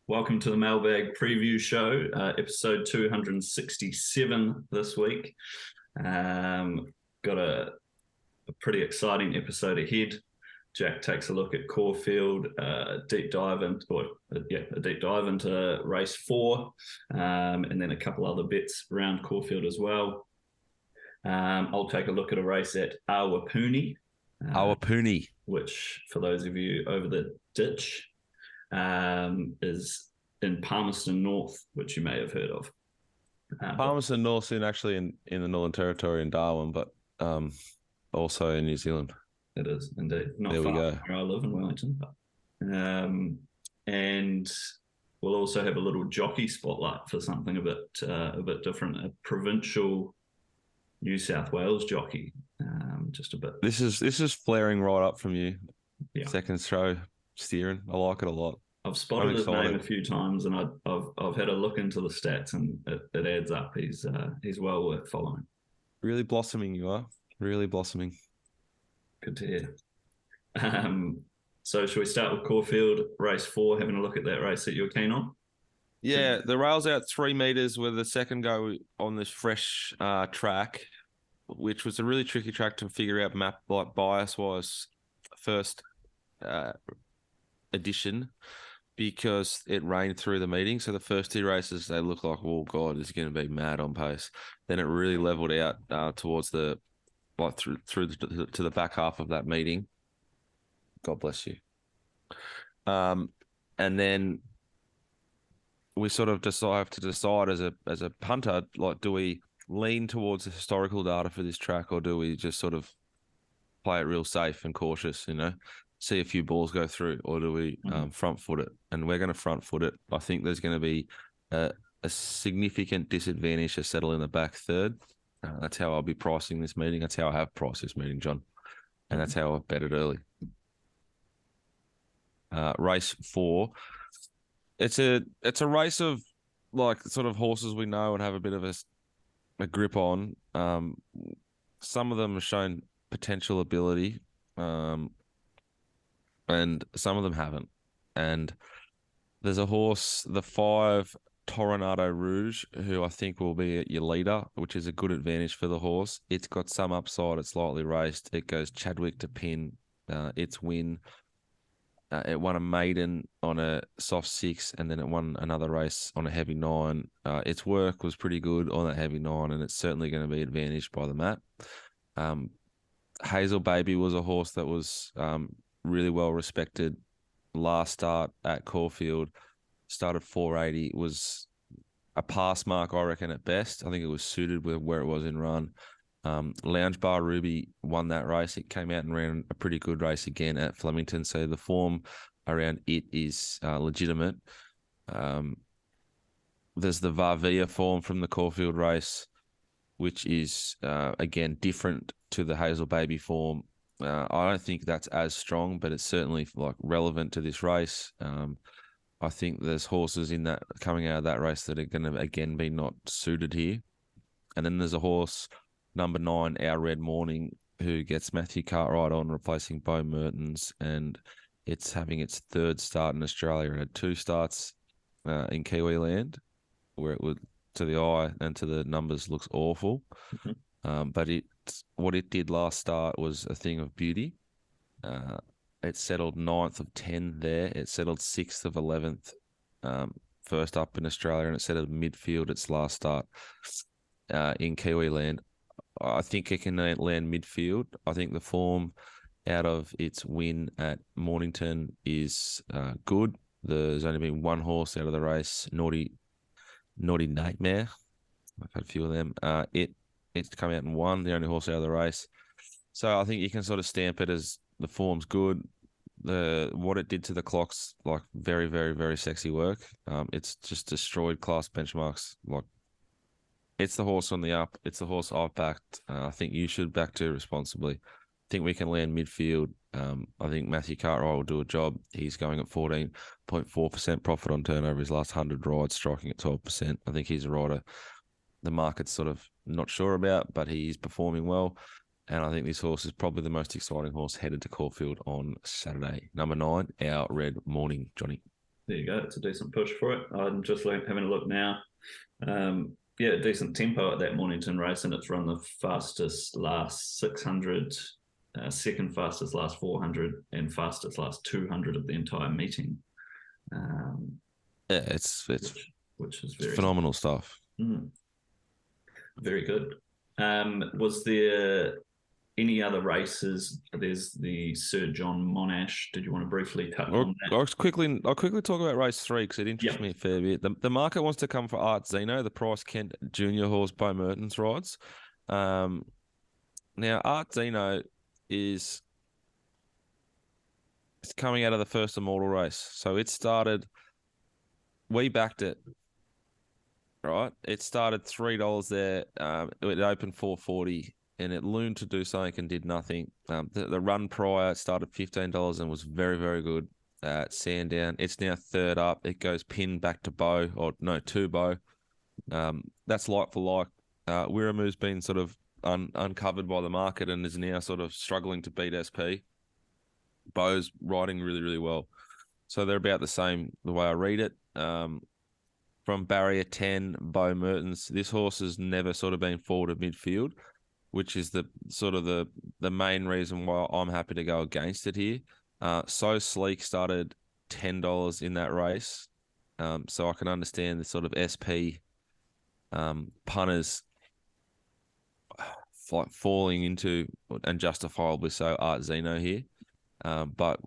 Welcome to the Mailbag preview show, episode 267 this week. Got a pretty exciting episode ahead. Jack takes a look at Caulfield, a deep dive into race 4, and then a couple other bits around Caulfield as well. I'll take a look at a race at Awapuni. Awapuni. Which, for those of you over the ditch, is in Palmerston North, which you may have heard of. Palmerston North in the Northern Territory in Darwin, but also in New Zealand. It is indeed not there far we go. from where I live in Wellington. And we'll also have a little jockey spotlight for something a bit different, a provincial New South Wales jockey. Just a bit. This is flaring right up from you. Yeah. Second show steering. I like it a lot. I've spotted his name a few times, and I've had a look into the stats, and it adds up. He's well worth following. Really blossoming, you are. Really blossoming. Good to hear. So should we start with Caulfield, race 4, having a look at that race that you were keen on? Yeah, the rail's out 3 meters with the second go on this fresh track, which was a really tricky track to figure out map bias-wise first edition, because it rained through the meeting. So the first 2 races, they look like, oh God, it's going to be mad on pace. Then it really leveled out towards the through to the back half of that meeting. God bless you. And then we sort of have to decide as a punter, like, do we lean towards the historical data for this track, or do we just sort of play it real safe and cautious, see a few balls go through, or do we front foot it? And we're going to front foot it. I think there's going to be a significant disadvantage to settle in the back third. That's how I'll be pricing this meeting. That's how I have priced this meeting, John. And that's how I've bet it early. Race 4. It's a race of, like, sort of horses we know and have a bit of a grip on. Some of them have shown potential ability, and some of them haven't. And there's a horse, the 5 Toronado Rouge, who I think will be your leader, which is a good advantage for the horse. It's got some upside. It's lightly raced. It goes Chadwick to pin. Its win. It won a maiden on a soft 6, and then it won another race on a heavy 9. Its work was pretty good on that heavy 9, and it's certainly going to be advantaged by the map. Hazel Baby was a horse that was really well respected. Last start at Caulfield, started 480, was a pass mark, I reckon, at best. I think it was suited with where it was in run. Lounge Bar Ruby won that race. It came out and ran a pretty good race again at Flemington, so the form around it is legitimate. There's the Varvia form from the Caulfield race, which is, again, different to the Hazel Baby form. I don't think that's as strong, but it's certainly, like, relevant to this race. I think there's horses in that coming out of that race that are going to, again, be not suited here. And then there's a horse, number 9, Our Red Morning, who gets Matthew Cartwright on, replacing Bo Mertens, and it's having its 3rd start in Australia. It had 2 starts in Kiwi land, where it would, to the eye and to the numbers, looks awful. Mm-hmm. But what it did last start was a thing of beauty. It settled 9th of 10 there. It settled 6th of 11th, first up in Australia, and it settled midfield its last start in Kiwi land. I think it can land midfield. I think the form out of its win at Mornington is good. There's only been 1 horse out of the race, Naughty Nightmare. I've had a few of them. It's come out and won, the only horse out of the race. So I think you can sort of stamp it as the form's good. What it did to the clocks, like, very, very, very sexy work. It's just destroyed class benchmarks. Like, it's the horse on the up. It's the horse I've backed. I think you should back too responsibly. I think we can land midfield. I think Matthew Cartwright will do a job. He's going at 14.4% profit on turnover his last 100 rides, striking at 12%. I think he's a rider the market's sort of not sure about, but he's performing well. And I think this horse is probably the most exciting horse headed to Caulfield on Saturday. Number 9, Our Red Morning, Johnny. There you go. It's a decent push for it. I'm just having a look now. Yeah, decent tempo at that Mornington race, and it's run the fastest last 600, second fastest last 400, and fastest last 200 of the entire meeting. Yeah, it's which is very phenomenal stuff. Very good. Was there any other races? There's the Sir John Monash. Did you want to briefly touch on that? I'll quickly talk about race 3 because it interests me a fair bit. The market wants to come for Art Zeno, the Price Kent Junior horse by Mertens rides. Now Art Zeno is coming out of the first Immortal race, so it started. We backed it. Right, it started $3 there. It opened $4.40, and it loomed to do something and did nothing. The run prior started $15 and was very, very good at Sandown. It's now third up. It goes pinned back to Bow, to Bow. That's like for like. Wiramu's been sort of uncovered by the market and is now sort of struggling to beat SP. Bow's riding really, really well, so they're about the same the way I read it. From barrier 10, Bo Mertens. This horse has never sort of been forward of midfield, which is the main reason why I'm happy to go against it here. So Sleek started $10 in that race, so I can understand the sort of SP punters falling into, and justifiably so, Art Zeno here. But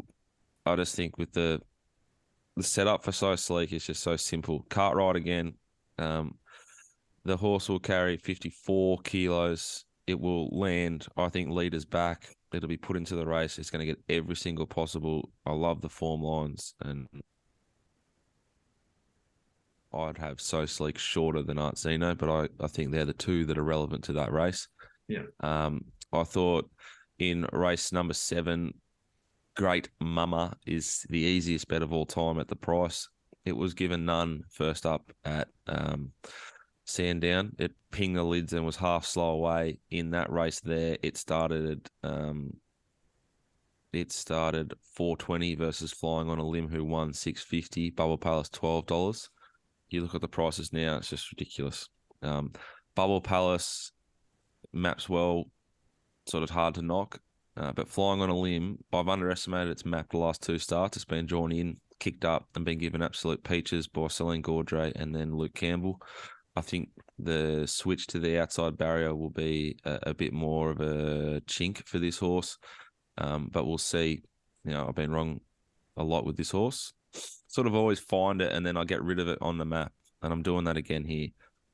I just think with the setup for So Sleek is just so simple. Cartwright again. The horse will carry 54 kilos. It will land, I think, leaders back. It'll be put into the race. It's going to get every single possible. I love the form lines, and I'd have So Sleek shorter than Art Zeno, but I think they're the two that are relevant to that race. Yeah. I thought in race number 7, Great Mama is the easiest bet of all time at the price. It was given none first up at Sandown. It pinged the lids and was half slow away in that race there. It started 420 versus Flying on a Limb, who won 650. Bubble Palace $12. You look at the prices now, it's just ridiculous. Bubble Palace maps well, sort of hard to knock. But Flying on a Limb, I've underestimated its map the last 2 starts. It's been drawn in, kicked up, and been given absolute peaches by Celine Gaudray and then Luke Campbell. I think the switch to the outside barrier will be a bit more of a chink for this horse. But we'll see. I've been wrong a lot with this horse. Sort of always find it and then I get rid of it on the map. And I'm doing that again here.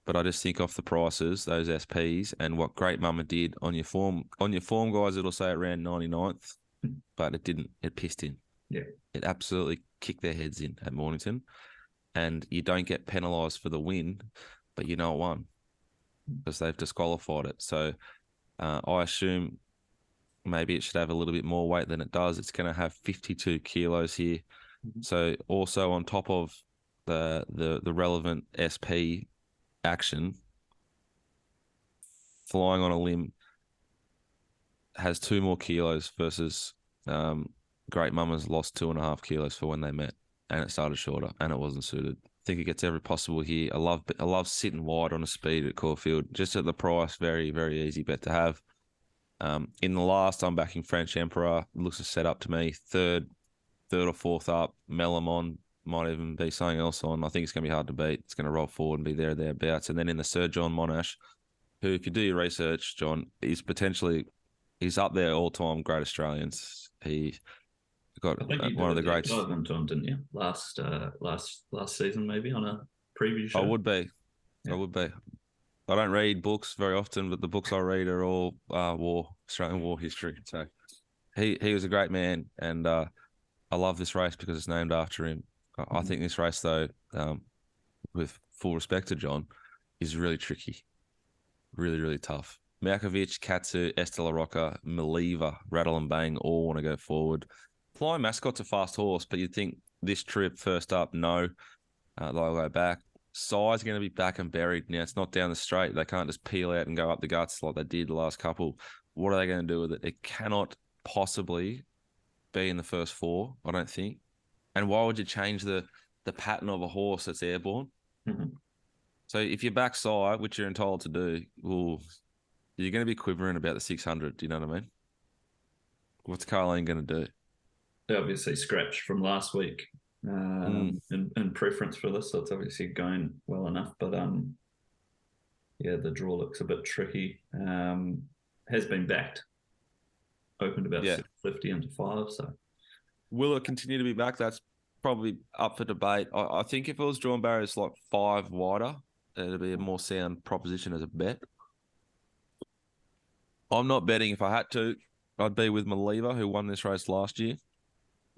But I just think off the prices, those SPs, and what Great Mama did on your form guys, it'll say around 99th, but it didn't. It pissed in. Yeah. It absolutely kicked their heads in at Mornington, and you don't get penalised for the win, but you know it won because they've disqualified it. So I assume maybe it should have a little bit more weight than it does. It's going to have 52 kilos here. Mm-hmm. So also on top of the relevant SP action, Flying on a Limb has 2 more kilos versus Great Mama's lost 2.5 kilos for when they met, and it started shorter and it wasn't suited. I think it gets every possible here. I love sitting wide on a speed at Caulfield, just at the price. Very, very easy bet to have. In the last, I'm backing French Emperor. It looks a set up to me. Third or fourth up. Melamon might even be something else on. I think it's going to be hard to beat. It's going to roll forward and be there or thereabouts. And then in the Sir John Monash, who, if you do your research, John, he's up there all-time great Australians. He got one of the greats. John, didn't you? Last season, maybe on a preview show. I would be. I don't read books very often, but the books I read are all Australian war history. So he was a great man, and I love this race because it's named after him. I think this race, though, with full respect to John, is really tricky. Really, really tough. Malkovich, Katsu, Estella Rocca, Maliva, Rattle and Bang all want to go forward. Flying Mascot's a fast horse, but you'd think this trip, first up, no. They'll go back. Size going to be back and buried. Now, it's not down the straight. They can't just peel out and go up the guts like they did the last couple. What are they going to do with it? It cannot possibly be in the first 4, I don't think. And why would you change the the pattern of a horse that's airborne. Mhm. So if you back side, which you're entitled to do, well, you're going to be quivering about the 600. Do you know what I mean? What's Caroline going to do? They obviously scratched from last week in preference for this, so it's obviously going well enough. But yeah, the draw looks a bit tricky. Has been backed, opened about Yeah. 50 into 5. So Will it continue to be back? That's probably up for debate. I think if it was drawn barriers like 5 wider, it'd be a more sound proposition as a bet. I'm not betting. If I had to, I'd be with Maliva, who won this race last year.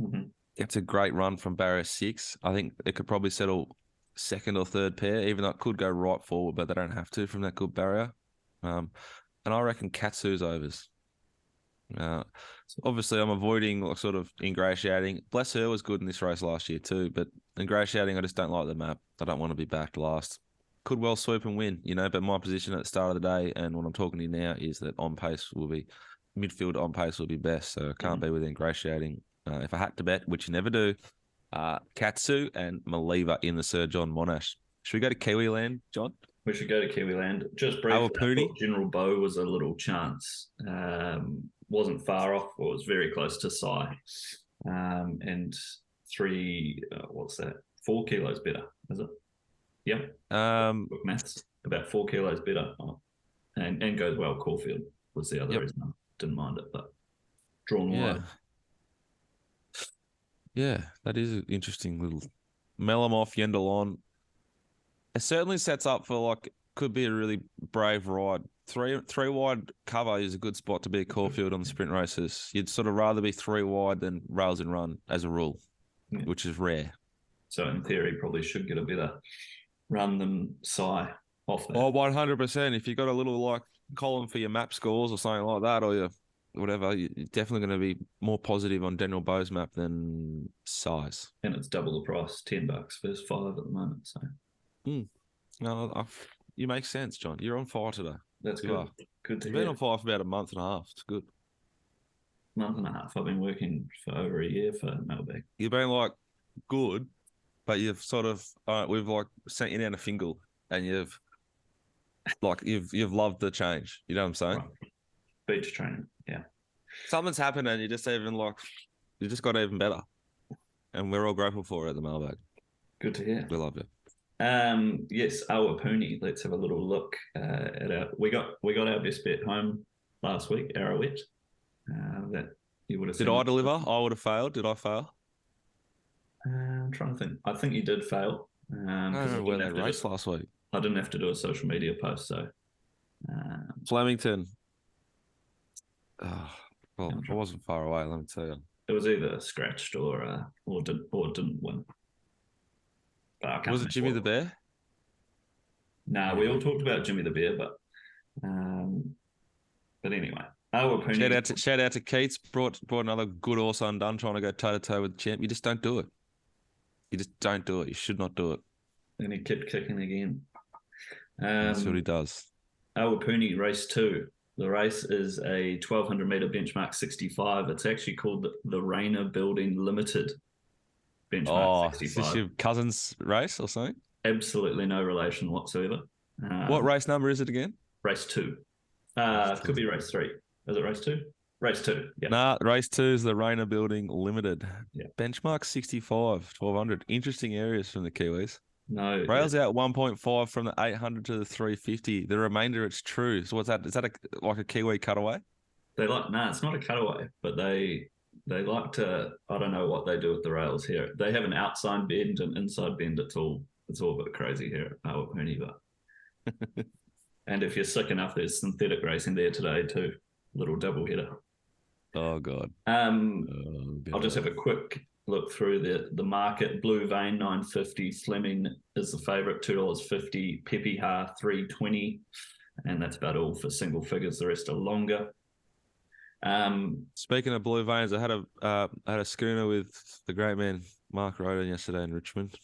mhm. It's a great run from barrier 6. I think it could probably settle second or third pair, even though it could go right forward, but they don't have to from that good barrier. And I reckon Katsu's overs. Obviously, I'm avoiding like sort of ingratiating. Bless her was good in this race last year too, but ingratiating, I just don't like the map. I don't want to be backed last. Could well swoop and win, but my position at the start of the day and what I'm talking to you now is that on pace will be midfield on pace will be best. So I can't be with ingratiating. If I had to bet, which you never do, Katsu and Maliva in the Sir John Monash. Should we go to Kiwi Land, John? We should go to Kiwiland. Just briefly, I Awapuni? thought General Bow was a little chance. Wasn't far off, or was very close to Sai. And 4 kilos better, is it? Yep. Quick maths. About 4 kilos better. And goes well. Caulfield was the other reason I didn't mind it, but drawn wide. Yeah, that is an interesting little Melamov, Yendelon. It certainly sets up for could be a really brave ride. Three wide cover is a good spot to be at Caulfield on the sprint races. You'd sort of rather be 3 wide than rails and run as a rule, which is rare. So in theory, probably should get a better run than Sai off that. Oh, 100%. If you've got a little column for your map scores or something like that, or your whatever, you're definitely going to be more positive on Daniel Bow's map than size. And it's double the price, $10 versus 5 at the moment. So, no, you make sense, John. You're on fire today. That's good. Good to You've hear. been on fire for about a month and a half. It's good. Month and a half. I've been working for over a year for Mailbag. You've been good, but you've sort of we've sent you down a fingal, and you've loved the change. You know what I'm saying? Right. Beach training. Yeah. Something's happened, and you just got even better, and we're all grateful for it at the Mailbag. Good to hear. We love you. Yes, Awapuni. Let's have a little look at our. We got our best bet home last week, Arrowette. That you would have. Did I deliver? I would have failed. Did I fail? I'm trying to think. I think you did fail. I don't know where they raced last week. I didn't have to do a social media post, so. Flemington. Well, I wasn't far away. Let me tell you. It was either scratched or didn't win. Was it Jimmy the Bear? No, we all talked about Jimmy the Bear, but anyway, Awapuni. Shout out to Keats. Brought another good horse undone, trying to go toe to toe with the champ. You just don't do it. You just don't do it. You should not do it. And he kept kicking again. That's what he does. Awapuni race 2. The race is a 1,200 meter benchmark 65. It's actually called the Rayner Building Limited benchmark 65. Is this your cousin's race or something? Absolutely no relation whatsoever. What race number is it again? Race 2. Could be race 3. Is it race 2? Race 2. Yeah. Nah, race 2 is the Rayner Building Limited. Yeah. Benchmark 65, 1,200. Interesting areas from the Kiwis. No. Rails out 1.5 from the 800 to the 350. The remainder, it's true. So what's that? Is that a Kiwi cutaway? It's not a cutaway, but they like to, I don't know what they do with the rails here. They have an outside bend and inside bend. It's all a bit crazy here at Awapuni, but and if you're sick enough, there's synthetic racing there today too. Little double header. Oh God. I'll just have a quick look through the market. Blue Vein $9.50. Fleming is the favourite, $2.50. Pepe Ha $3.20, and that's about all for single figures. The rest are longer. Speaking of blue veins, I had a schooner with the great man Mark Roden yesterday in Richmond.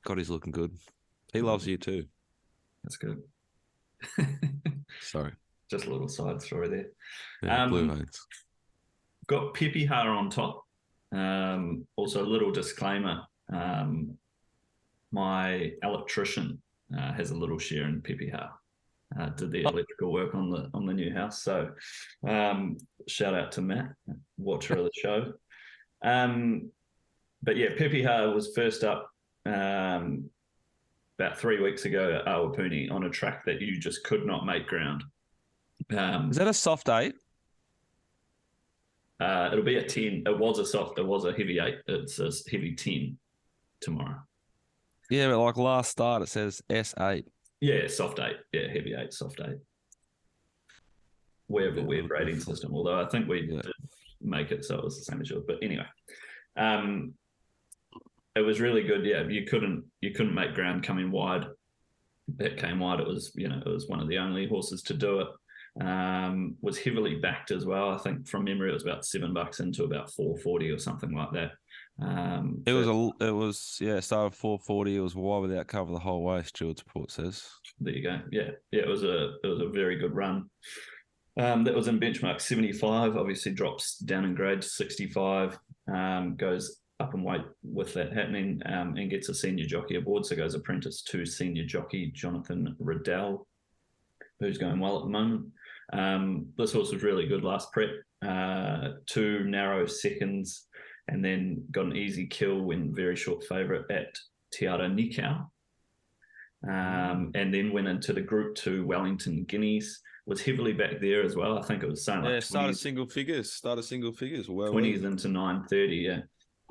God, he's looking good. He loves you too. That's good. Sorry. Just a little side story there. Yeah, blue veins. Got Pepe Ha on top. Also, a little disclaimer. My electrician has a little share in Pepe Ha. Did the electrical work on the new house. So shout out to Matt, watcher of the show. But yeah, Pepe Ha was first up about 3 weeks ago at Awapuni on a track that you just could not make ground. Is that a soft 8? It'll be a 10. It was a heavy 8. It's a heavy 10 tomorrow. Yeah, but like last start, it says S8. Yeah, soft 8. Yeah, heavy 8, soft 8. We have a weird rating system, although I think we did make it so it was the same as yours. But anyway, it was really good. Yeah, you couldn't make ground coming wide. It came wide. It was one of the only horses to do it. Was heavily backed as well. I think from memory it was about $7 into about 440 or something like that. It was started 440. It was wide without cover the whole way. Stewart's report says. There you go. Yeah. It was a very good run. That was in benchmark 75. Obviously drops down in grade to 65. Goes up in weight with that happening, and gets a senior jockey aboard. So goes apprentice to senior jockey Jonathan Riddell, who's going well at the moment. This horse was really good last prep. 2 narrow seconds, and then got an easy kill when very short favourite at Tiara Nikau. And then went into the Group 2 Wellington Guineas. Was heavily back there as well. I think it was something like started single figures. Well, 20s into 930. Yeah,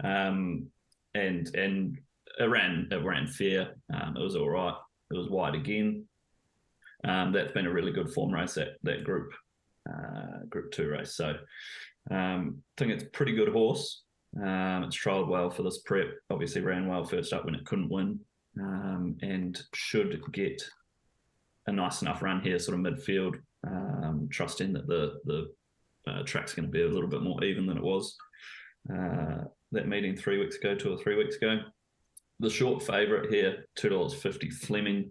and it ran fair. It was all right. It was wide again. That's been a really good form race, that Group 2 race. So I think it's a pretty good horse. It's trialled well for this prep. Obviously ran well first up when it couldn't win, and should get a nice enough run here, sort of midfield, trusting that the track's going to be a little bit more even than it was that meeting 2 or 3 weeks ago. The short favourite here, $2.50 Fleming.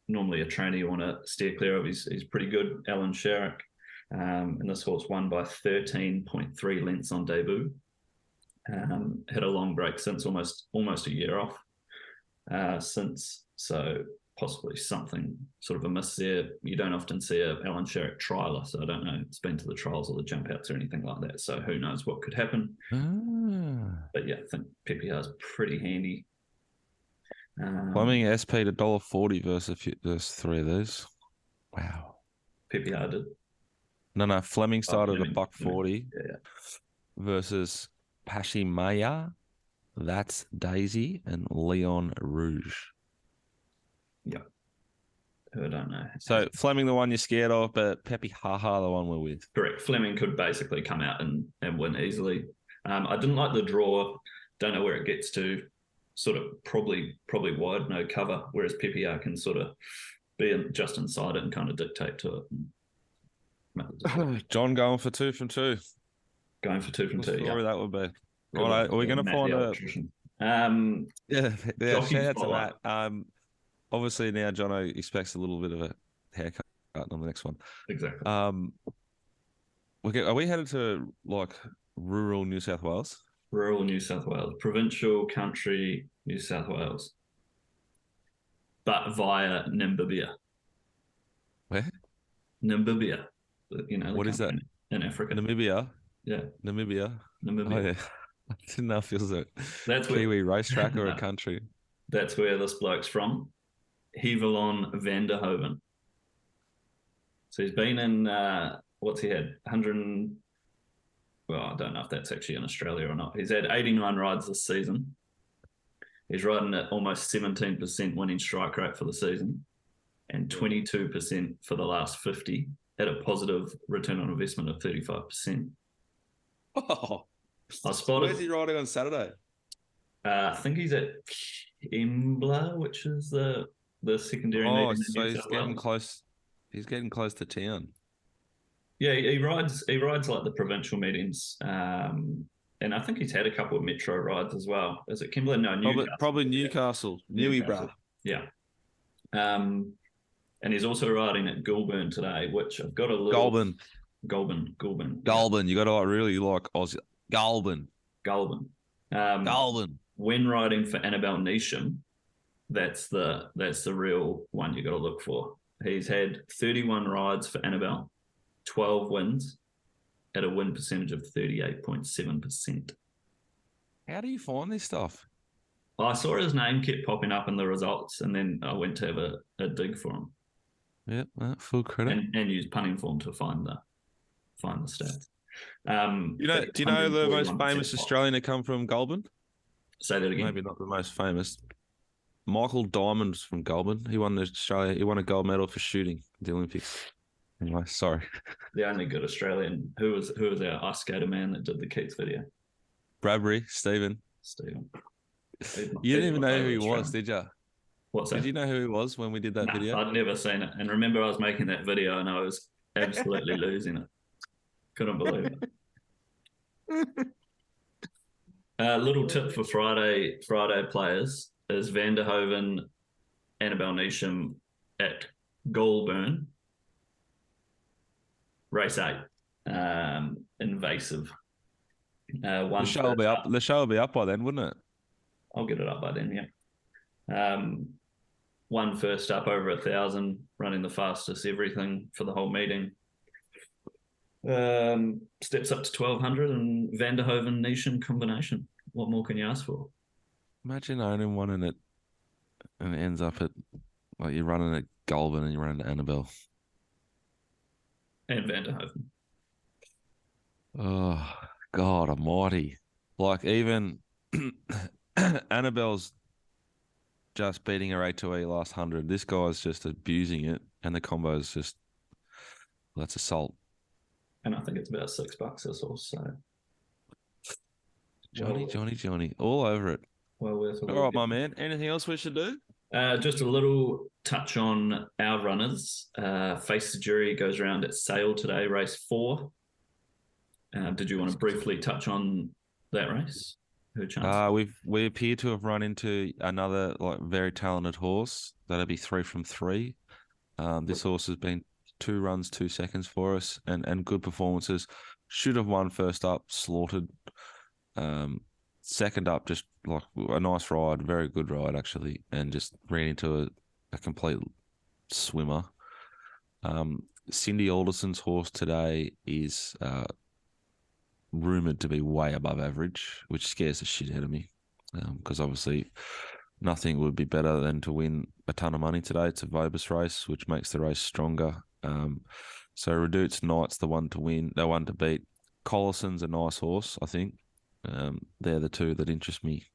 Normally a trainer you want to steer clear of. He's pretty good, Alan Sherrick. And this horse won by 13.3 lengths on debut. Had a long break since, almost a year off since. So possibly something sort of amiss there. You don't often see a Alan Sherrick trialer, so I don't know. It's been to the trials or the jump outs or anything like that. So who knows what could happen. But yeah, I think Pepe is pretty handy. Fleming SP to $1.40 versus 3 of these. Wow. Pepe did. No. Fleming started at $1.40 yeah. versus Pashi Maya, That's Daisy, and Leon Rouge. Yeah. I don't know. So Fleming the one you're scared of, but Pepe Haha the one we're with. Correct. Fleming could basically come out and win easily. I didn't like the draw. Don't know where it gets to. Sort of probably wide, no cover, whereas Pepe can sort of be just inside it and kind of dictate to it. John going for 2 from 2. Going for 2 from 2, yeah. That would be. Right, are we going to find a... shout out to that. Obviously now Jono expects a little bit of a haircut on the next one. Exactly. Are we headed to like rural New South Wales? Rural New South Wales, provincial country New South Wales, but via Namibia. Where? Namibia. What is that? In Africa. Namibia? Yeah. Namibia. Oh, yeah. I didn't know if it was a That's Kiwi racetrack or a country. That's where this bloke's from. Hevelon van der Hoven. So he's been in, what's he had? 100... Well, I don't know if that's actually in Australia or not. He's had 89 rides this season. He's riding at almost 17% winning strike rate for the season and 22% for the last 50 at a positive return on investment of 35%. Oh, I spotted. Where's he riding on Saturday? I think he's at Embla, which is the secondary. Oh, so he's getting close. He's getting close to town. Yeah, he rides like the provincial meetings, and I think he's had a couple of metro rides as well. Is it Kimberley? No, Newcastle. Probably Newcastle. Newcastle. Yeah. And he's also riding at Goulburn today, which I've got a little... Goulburn. You got to really like Aussie. Goulburn. Goulburn. when riding for Annabelle Neesham, that's the real one you got to look for. He's had 31 rides for Annabelle, 12 wins at a win percentage of 38.7%. How do you find this stuff? I saw his name kept popping up in the results, and then I went to have a dig for him. Yeah, full credit. And used punning form to find the stats. Do you know the most 141% famous pop. Australian to come from Goulburn? Say that again. Maybe not the most famous. Michael Diamond's from Goulburn. He won a gold medal for shooting at the Olympics. Anyway, sorry. The only good Australian. Who was our ice skater man that did the Keats video? Bradbury, Stephen. You didn't even know who he was, did you? What's that? Did you know who he was when we did that video? I'd never seen it. And remember, I was making that video and I was absolutely losing it. Couldn't believe it. Little tip for Friday players is Van der Hoeven, Annabelle Neesham at Goulburn. Race 8. Invasive. The show will be up. The show will be up by then, wouldn't it? I'll get it up by then, yeah. One first up over 1,000, running the fastest everything for the whole meeting. Steps up to 1,200 and Van der Hoeven Neesham combination. What more can you ask for? Imagine owning one and it ends up at, like, you're running at Goulburn and you're running at Annabelle. And Van der Hoeven. Oh, God almighty. Like, even Annabelle's just beating her A2E last 100. This guy's just abusing it, and the combo is just, that's assault. And I think it's about $6 this horse, so. Johnny, all over it. Well worth it. All right, my man. Anything else we should do? Just a little touch on our runners. Face the Jury goes around at Sale today, race 4. Did you want to briefly touch on that race? Who chanced? We appear to have run into another very talented horse. That'll be 3 from 3. This horse has been 2 runs, 2 seconds for us, and good performances. Should have won first up, slaughtered. Second up, just like a nice ride, very good ride actually, and just ran into a complete swimmer. Cindy Alderson's horse today is rumoured to be way above average, which scares the shit out of me, because obviously nothing would be better than to win a ton of money today. It's a Vobis race, which makes the race stronger. So Redout's Knight's the one to win, the one to beat. Collison's a nice horse, I think. They're the two that interest me,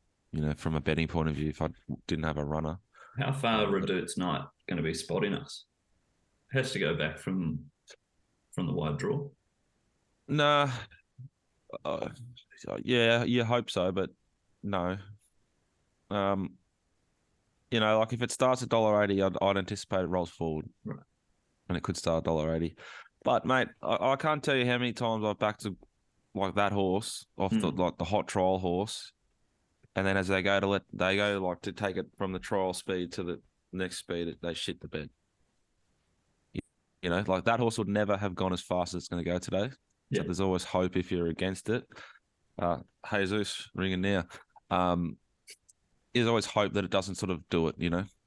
from a betting point of view, if I didn't have a runner. How far Redout's Knight going to be spotting us? Has to go back from the wide draw. Nah. Yeah, you hope so, but no. Like if it starts at $1.80, I'd anticipate it rolls forward. Right. And it could start $1.80. But mate, I can't tell you how many times I've backed that horse off the hot trial horse, and then as they go to take it from the trial speed to the next speed, they shit the bed. That horse would never have gone as fast as it's going to go today. Yeah. So there's always hope if you're against it. Jesus ringing now. There's always hope that it doesn't sort of do it,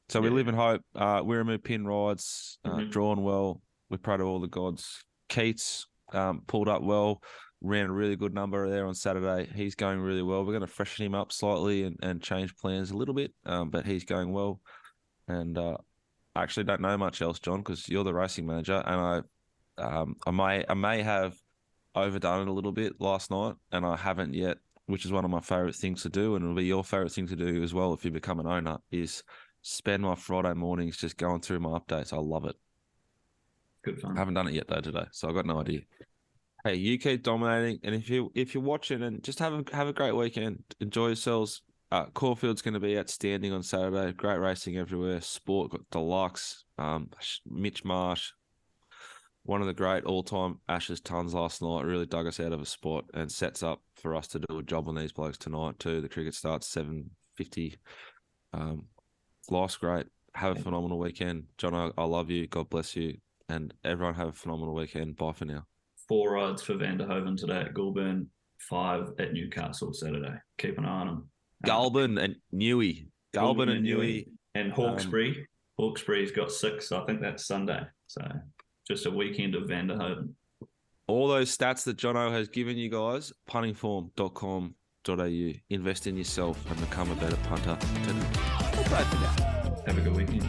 So we live in hope. We remove pin rides, drawn well. We pray to all the gods. Keats pulled up well, ran a really good number there on Saturday. He's going really well. We're going to freshen him up slightly and change plans a little bit, but he's going well. And I actually don't know much else, John, because you're the racing manager, and I may have overdone it a little bit last night, and I haven't yet, which is one of my favourite things to do, and it'll be your favourite thing to do as well if you become an owner, is spend my Friday mornings just going through my updates. I love it. Good fun. I haven't done it yet though today, so I've got no idea. Hey, you keep dominating, and if you're watching, and just have a great weekend, enjoy yourselves. Caulfield's going to be outstanding on Saturday. Great racing everywhere. Sport got deluxe. Mitch Marsh, one of the great all-time Ashes tons last night, really dug us out of a spot and sets up for us to do a job on these blokes tonight too. The cricket starts 7:50. Life's great. Have a phenomenal weekend. Jono, I love you. God bless you. And everyone have a phenomenal weekend. Bye for now. 4 rides for Van der Hoeven today at Goulburn, 5 at Newcastle Saturday. Keep an eye on them. Galban and Newey. Galban and Newey. And Hawkesbury. Hawkesbury's got 6. I think that's Sunday. So just a weekend of Vanderhoven. All those stats that Jono has given you guys, puntingform.com.au. Invest in yourself and become a better punter today. Have a good weekend.